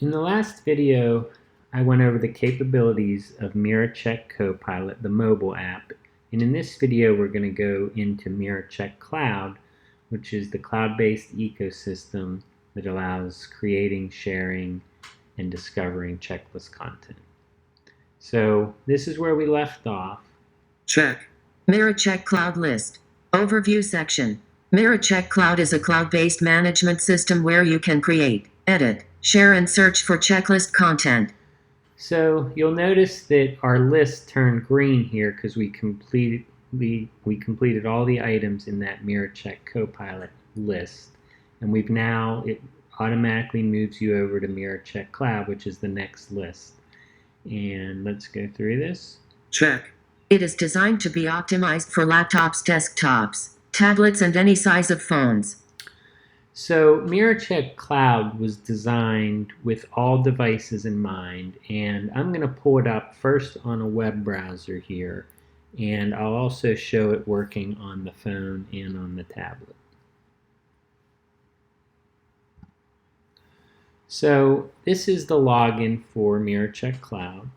In the last video, I went over the capabilities of MiraCheck Copilot, the mobile app, and in this video we're going to go into MiraCheck Cloud, which is the cloud-based ecosystem that allows creating, sharing, and discovering checklist content. So this is where we left off. Check. MiraCheck Cloud List. Overview section. MiraCheck Cloud is a cloud-based management system where you can create, edit, share, and search for checklist content. So you'll notice that our list turned green here because we completed all the items in that MiraCheck Copilot list, and it automatically moves you over to MiraCheck Cloud, which is the next list. And let's go through this. Check. It is designed to be optimized for laptops, desktops, tablets, and any size of phones. So MiraCheck Cloud was designed with all devices in mind, and I'm going to pull it up first on a web browser here, and I'll also show it working on the phone and on the tablet. So this is the login for MiraCheck Cloud.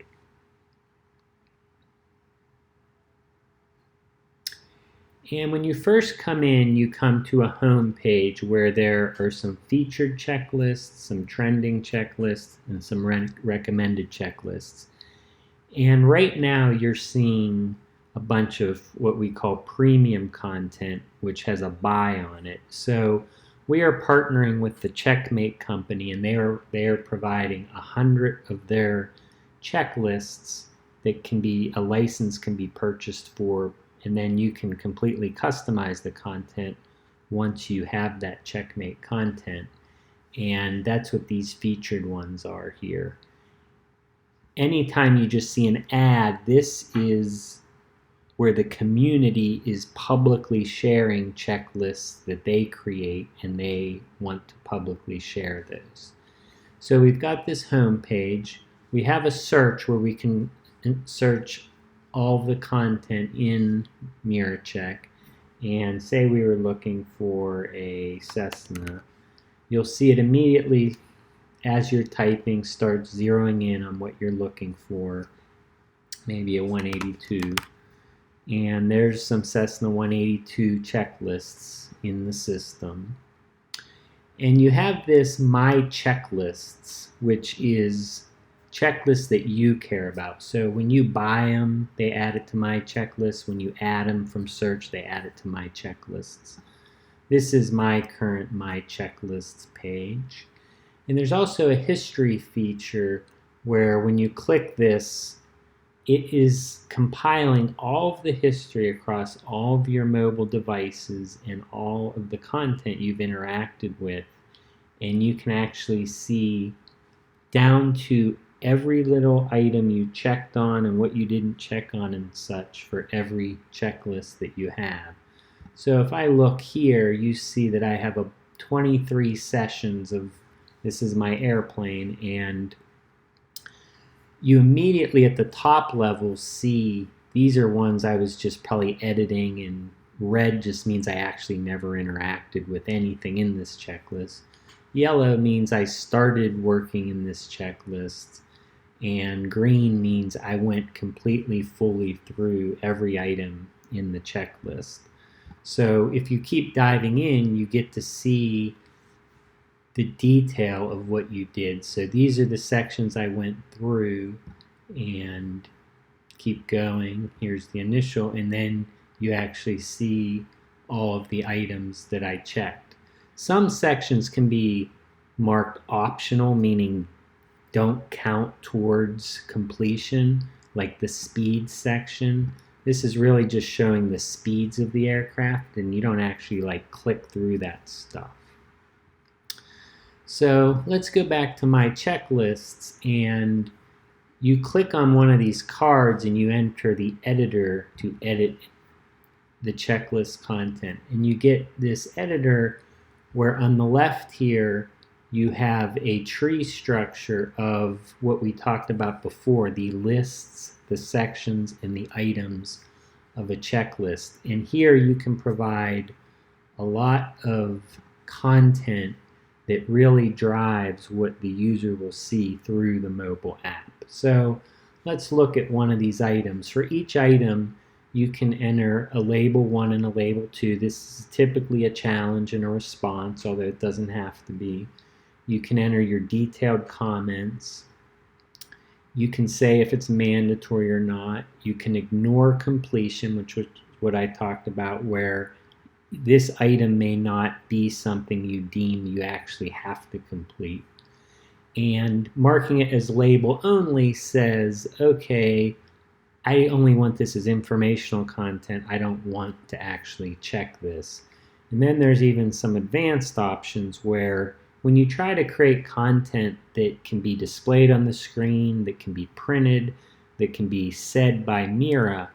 And when you first come in, you come to a home page where there are some featured checklists, some trending checklists, and some recommended checklists. And right now you're seeing a bunch of what we call premium content, which has a buy on it. So we are partnering with the Checkmate company, and they are providing 100 of their checklists that a license can be purchased for, and then you can completely customize the content once you have that Checkmate content. And that's what these featured ones are here. Anytime you just see an ad, this is where the community is publicly sharing checklists that they create, and they want to publicly share those. So we've got this home page. We have a search where we can search all the content in MiraCheck, and say we were looking for a Cessna. You'll see it immediately as you're typing starts zeroing in on what you're looking for, maybe a 182. And there's some Cessna 182 checklists in the system. And you have this My Checklists, which is checklists that you care about. So when you buy them, they add it to My Checklist. When you add them from search, they add it to My Checklists. This is my current My Checklists page. And there's also a history feature where when you click this, it is compiling all of the history across all of your mobile devices and all of the content you've interacted with. And you can actually see down to every little item you checked on and what you didn't check on and such for every checklist that you have. So if I look here, you see that I have 23 sessions of, this is my airplane, and you immediately at the top level see these are ones I was just probably editing, and red just means I actually never interacted with anything in this checklist. Yellow means I started working in this checklist, and green means I went completely fully through every item in the checklist. So if you keep diving in, you get to see the detail of what you did. So these are the sections I went through, and keep going. Here's the initial, and then you actually see all of the items that I checked. Some sections can be marked optional, meaning don't count towards completion, like the speed section. This is really just showing the speeds of the aircraft, and you don't actually click through that stuff. So let's go back to My Checklists, and you click on one of these cards and you enter the editor to edit the checklist content. And you get this editor where on the left here you have a tree structure of what we talked about before, the lists, the sections, and the items of a checklist. And here you can provide a lot of content that really drives what the user will see through the mobile app. So let's look at one of these items. For each item, you can enter a label 1 and a label 2. This is typically a challenge and a response, although it doesn't have to be. You can enter your detailed comments. You can say if it's mandatory or not. You can ignore completion, which was what I talked about, where this item may not be something you deem you actually have to complete. And marking it as label only says, okay, I only want this as informational content. I don't want to actually check this. And then there's even some advanced options where when you try to create content that can be displayed on the screen, that can be printed, that can be said by Mira,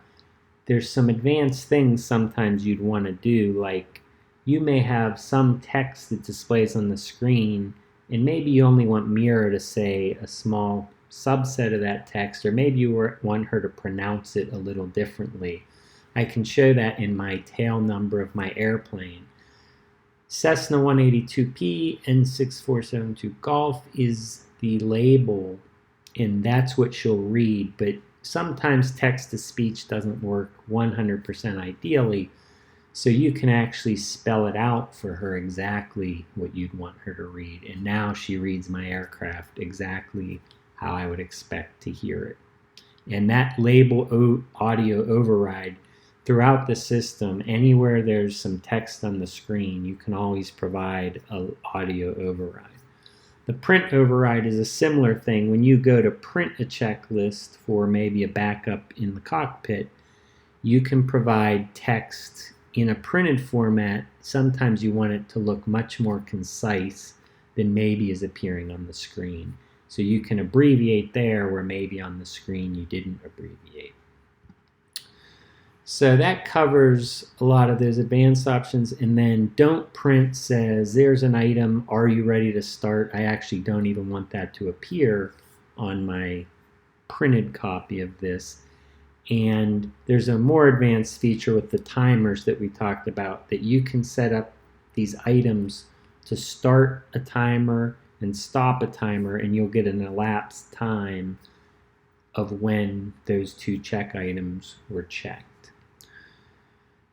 there's some advanced things sometimes you'd want to do, like you may have some text that displays on the screen, and maybe you only want Mira to say a small subset of that text, or maybe you want her to pronounce it a little differently. I can show that in my tail number of my airplane. Cessna 182P N6472 Golf is the label, and that's what she'll read, but sometimes text-to-speech doesn't work 100% ideally, so you can actually spell it out for her exactly what you'd want her to read. And now she reads my aircraft exactly how I would expect to hear it. And that label audio override throughout the system, anywhere there's some text on the screen, you can always provide an audio override. The print override is a similar thing. When you go to print a checklist for maybe a backup in the cockpit, you can provide text in a printed format. Sometimes you want it to look much more concise than maybe is appearing on the screen. So you can abbreviate there where maybe on the screen you didn't abbreviate. So that covers a lot of those advanced options. And then don't print says, there's an item, are you ready to start? I actually don't even want that to appear on my printed copy of this. And there's a more advanced feature with the timers that we talked about, that you can set up these items to start a timer and stop a timer, and you'll get an elapsed time of when those two check items were checked.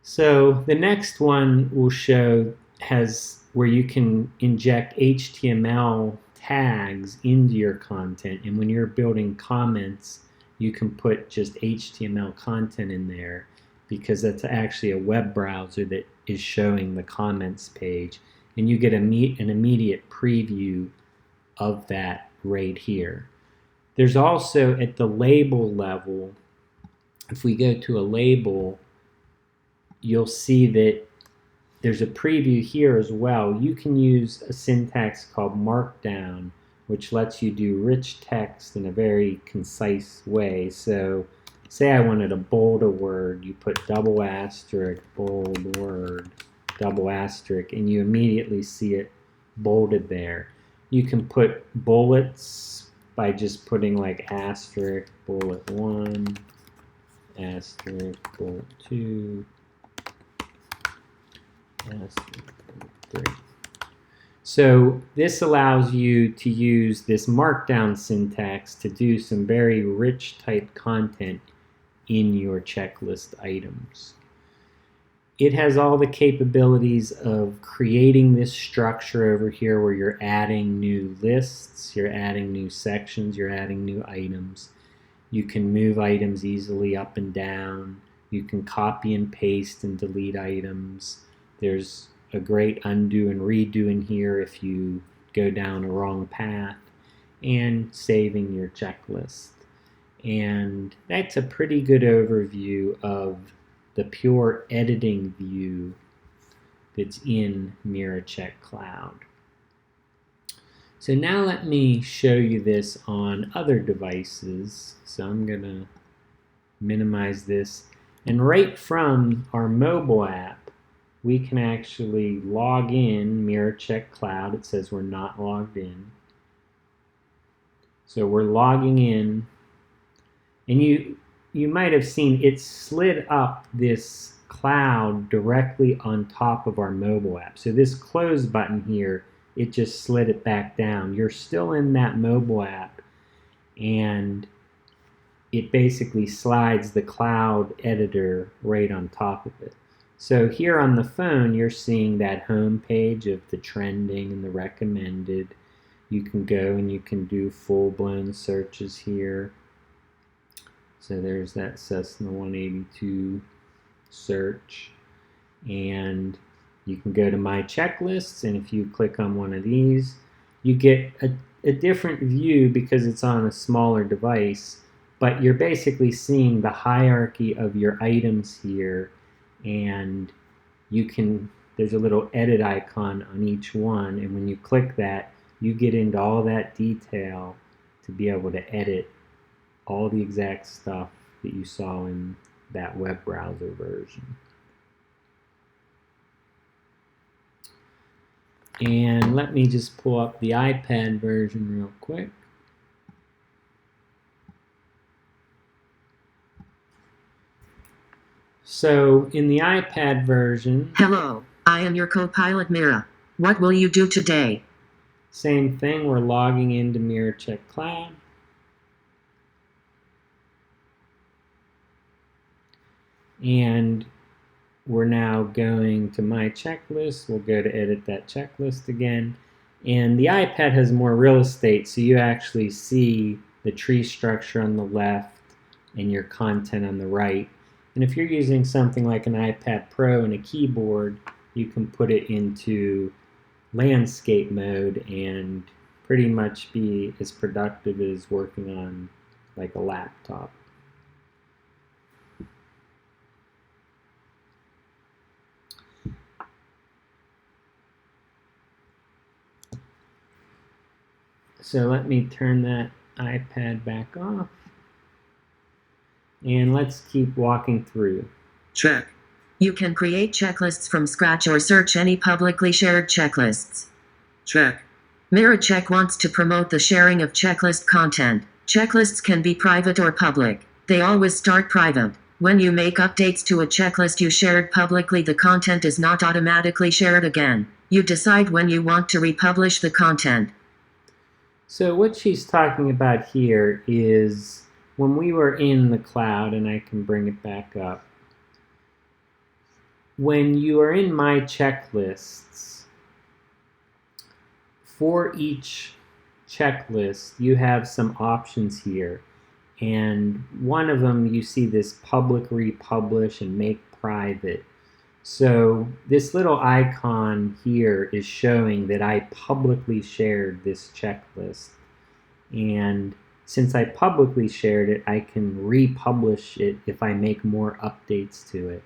So the next one we'll show has where you can inject HTML tags into your content, and when you're building comments, you can put just HTML content in there, because that's actually a web browser that is showing the comments page, and you get an immediate preview of that right here. There's also at the label level, if we go to a label, you'll see that there's a preview here as well. You can use a syntax called Markdown, which lets you do rich text in a very concise way. So say I wanted to bold a word, you put double asterisk, bold word, double asterisk, and you immediately see it bolded there. You can put bullets by just putting like asterisk, bullet 1, asterisk, bullet 2, asterisk, bullet 3. So this allows you to use this markdown syntax to do some very rich type content in your checklist items. It has all the capabilities of creating this structure over here where you're adding new lists, you're adding new sections, you're adding new items. You can move items easily up and down. You can copy and paste and delete items. There's a great undo and redo in here if you go down a wrong path, and saving your checklist. And that's a pretty good overview of the pure editing view that's in MiraCheck Cloud. So now let me show you this on other devices. So I'm going to minimize this. And right from our mobile app, we can actually log in MiraCheck Cloud. It says we're not logged in. So we're logging in. And you might have seen it slid up this cloud directly on top of our mobile app. So this close button here it just slid it back down. You're still in that mobile app, and it basically slides the cloud editor right on top of it. So here on the phone, you're seeing that home page of the trending and the recommended. You can go and you can do full-blown searches here. So there's that Cessna 182 search. And you can go to My Checklists, and if you click on one of these, you get a different view because it's on a smaller device, but you're basically seeing the hierarchy of your items here, and there's a little edit icon on each one, and when you click that, you get into all that detail to be able to edit all the exact stuff that you saw in that web browser version. And let me just pull up the iPad version real quick. So in the iPad version... Hello, I am your co-pilot Mira. What will you do today? Same thing, we're logging into MiraCheck Cloud. And we're now going to My Checklist. We'll go to edit that checklist again. And the iPad has more real estate, so you actually see the tree structure on the left and your content on the right. And if you're using something like an iPad Pro and a keyboard, you can put it into landscape mode and pretty much be as productive as working on like a laptop. So let me turn that iPad back off. And let's keep walking through. Check. You can create checklists from scratch or search any publicly shared checklists. Check. MiraCheck wants to promote the sharing of checklist content. Checklists can be private or public. They always start private. When you make updates to a checklist you shared publicly, the content is not automatically shared again. You decide when you want to republish the content. So what she's talking about here is when we were in the cloud, and I can bring it back up, when you are in My Checklists, for each checklist you have some options here, and one of them you see this public republish and make private. So this little icon here is showing that I publicly shared this checklist, and since I publicly shared it, I can republish it if I make more updates to it,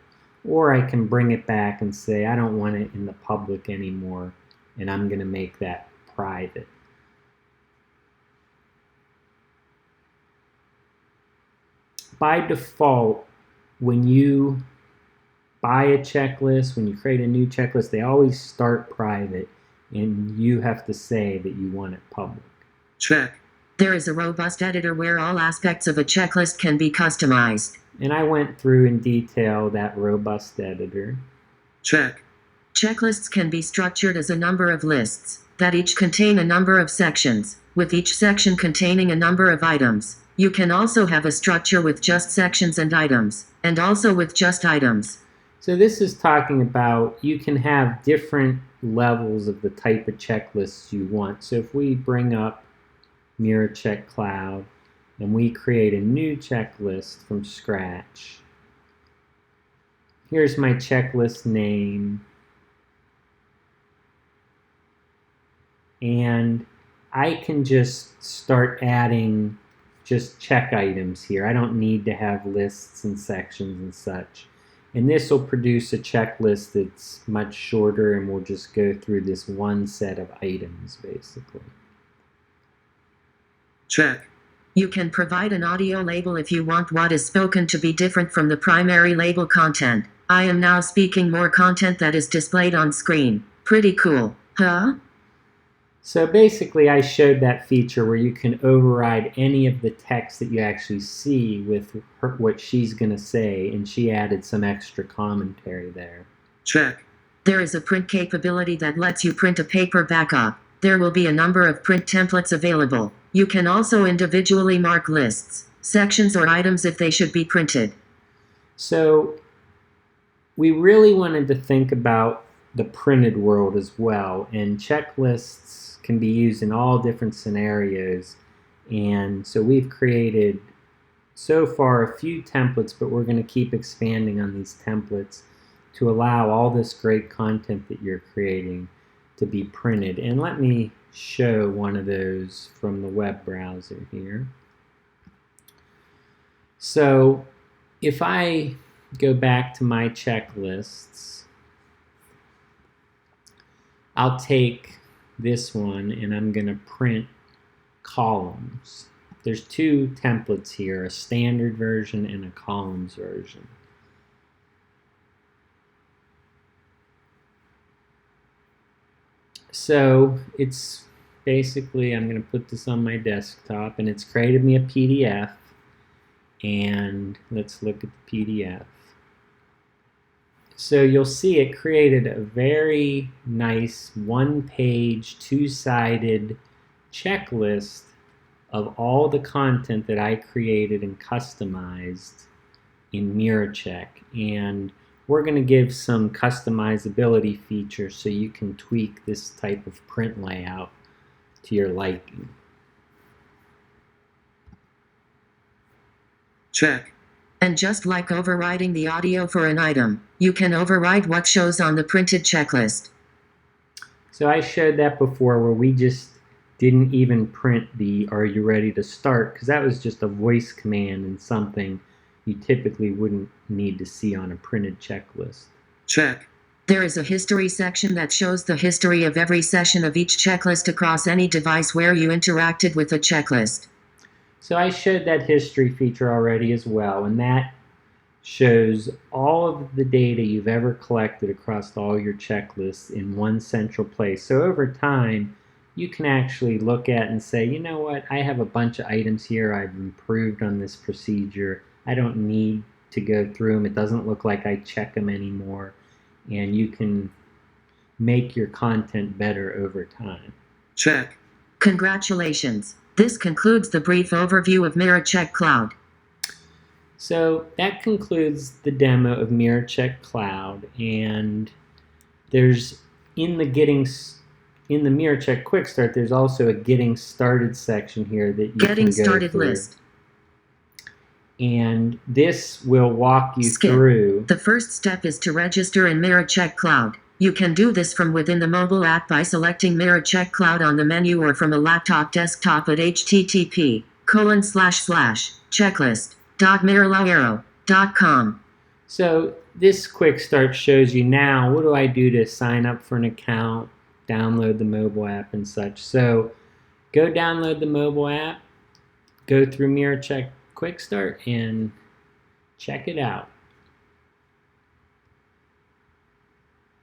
or I can bring it back and say I don't want it in the public anymore and I'm going to make that private. By default, when you buy a checklist, when you create a new checklist, they always start private, and you have to say that you want it public. Check. There is a robust editor where all aspects of a checklist can be customized. And I went through in detail that robust editor. Check. Checklists can be structured as a number of lists that each contain a number of sections, with each section containing a number of items. You can also have a structure with just sections and items, and also with just items. So this is talking about you can have different levels of the type of checklists you want. So if we bring up MiraCheck Cloud and we create a new checklist from scratch, here's my checklist name, and I can just start adding just check items here. I don't need to have lists and sections and such. And this will produce a checklist that's much shorter, and we'll just go through this one set of items basically. Check. You can provide an audio label if you want what is spoken to be different from the primary label content. I am now speaking more content that is displayed on screen. Pretty cool, huh? So basically I showed that feature where you can override any of the text that you actually see with what she's going to say, and she added some extra commentary there. Check. There is a print capability that lets you print a paper backup. There will be a number of print templates available. You can also individually mark lists, sections, or items if they should be printed. So we really wanted to think about the printed world as well, and checklists can be used in all different scenarios. And so we've created so far a few templates, but we're going to keep expanding on these templates to allow all this great content that you're creating to be printed. And let me show one of those from the web browser here. So if I go back to my checklists, I'll take this one and I'm going to print columns. There's two templates here, a standard version and a columns version. So it's basically, I'm going to put this on my desktop, and it's created me a PDF. And let's look at the PDF. So you'll see it created a very nice one-page, two-sided checklist of all the content that I created and customized in MiraCheck. And we're going to give some customizability features so you can tweak this type of print layout to your liking. Check. And just like overriding the audio for an item, you can override what shows on the printed checklist. So I showed that before where we just didn't even print the "Are you ready to start?" because that was just a voice command and something you typically wouldn't need to see on a printed checklist. Check. There is a history section that shows the history of every session of each checklist across any device where you interacted with the checklist. So I showed that history feature already as well, and that shows all of the data you've ever collected across all your checklists in one central place. So over time, you can actually look at and say, you know what, I have a bunch of items here, I've improved on this procedure, I don't need to go through them, it doesn't look like I check them anymore, and you can make your content better over time. Check. Congratulations. This concludes the brief overview of MiraCheck Cloud. So that concludes the demo of MiraCheck Cloud, and there's in the MiraCheck Quick Start, there's also a Getting Started section here that you Getting can go Started through. list. And this will walk you Skip. through. The first step is to register in MiraCheck Cloud. You can do this from within the mobile app by selecting MiraCheck Cloud on the menu or from a laptop desktop at http://checklist.miralawero.com. So this quick start shows you now, what do I do to sign up for an account, download the mobile app and such. So go download the mobile app, go through MiraCheck Quick Start and check it out.